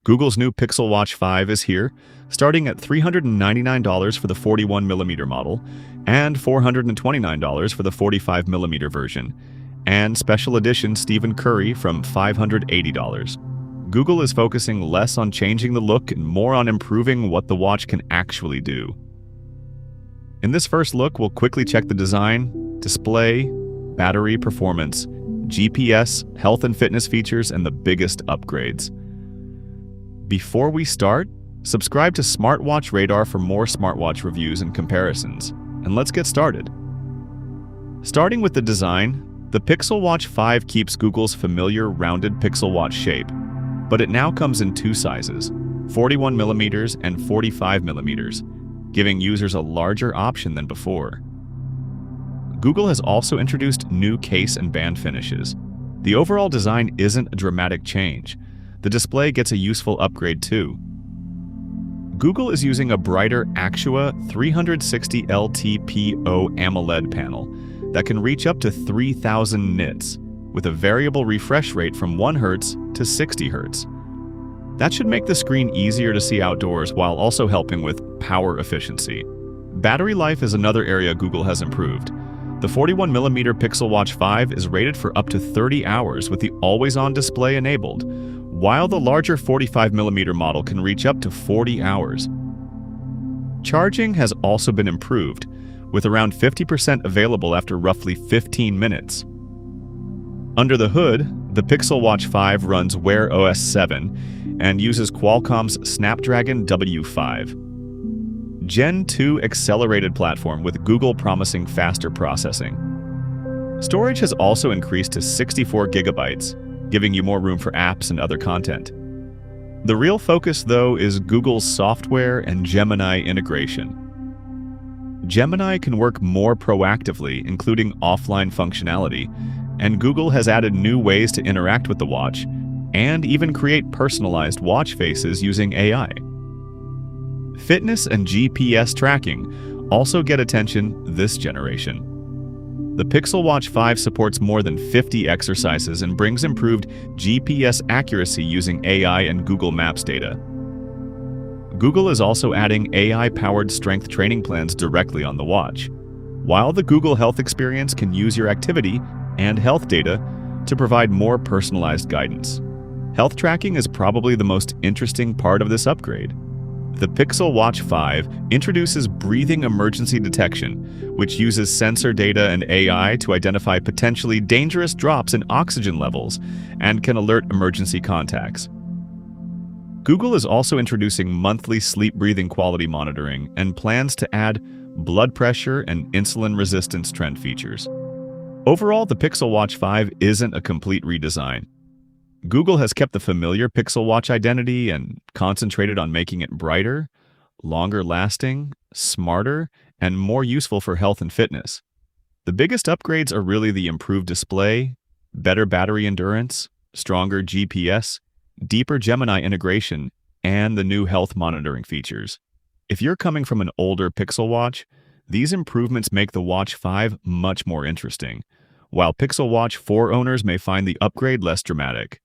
Google's new Pixel Watch 5 is here, starting at $399 for the 41mm model and $429 for the 45mm version, and special edition Stephen Curry from $580. Google is focusing less on changing the look and more on improving what the watch can actually do. In this first look, we'll quickly check the design, display, battery performance, GPS, health and fitness features, and the biggest upgrades. Before we start, subscribe to SmartWatch Radar for more smartwatch reviews and comparisons, and let's get started. Starting with the design, the Pixel Watch 5 keeps Google's familiar rounded Pixel Watch shape, but it now comes in two sizes, 41mm and 45mm, giving users a larger option than before. Google has also introduced new case and band finishes. The overall design isn't a dramatic change. The display gets a useful upgrade too. Google is using a brighter Actua 360 LTPO AMOLED panel that can reach up to 3000 nits, with a variable refresh rate from 1 Hz to 60 Hz. That should make the screen easier to see outdoors while also helping with power efficiency. Battery life is another area Google has improved. The 41mm Pixel Watch 5 is rated for up to 30 hours with the always-on display enabled, while the larger 45mm model can reach up to 40 hours. Charging has also been improved, with around 50% available after roughly 15 minutes. Under the hood, the Pixel Watch 5 runs Wear OS 7 and uses Qualcomm's Snapdragon W5 Gen 2 accelerated platform with Google promising faster processing. Storage has also increased to 64 gigabytes, giving you more room for apps and other content. The real focus, though, is Google's software and Gemini integration. Gemini can work more proactively, including offline functionality, and Google has added new ways to interact with the watch and even create personalized watch faces using AI. Fitness and GPS tracking also get attention this generation. The Pixel Watch 5 supports more than 50 exercises and brings improved GPS accuracy using AI and Google Maps data. Google is also adding AI-powered strength training plans directly on the watch, while the Google Health experience can use your activity and health data to provide more personalized guidance. Health tracking is probably the most interesting part of this upgrade. The Pixel Watch 5 introduces breathing emergency detection, which uses sensor data and AI to identify potentially dangerous drops in oxygen levels and can alert emergency contacts. Google is also introducing monthly sleep breathing quality monitoring and plans to add blood pressure and insulin resistance trend features. Overall, the Pixel Watch 5 isn't a complete redesign. Google has kept the familiar Pixel Watch identity and concentrated on making it brighter, longer lasting, smarter, and more useful for health and fitness. The biggest upgrades are really the improved display, better battery endurance, stronger GPS, deeper Gemini integration, and the new health monitoring features. If you're coming from an older Pixel Watch, these improvements make the Watch 5 much more interesting, while Pixel Watch 4 owners may find the upgrade less dramatic.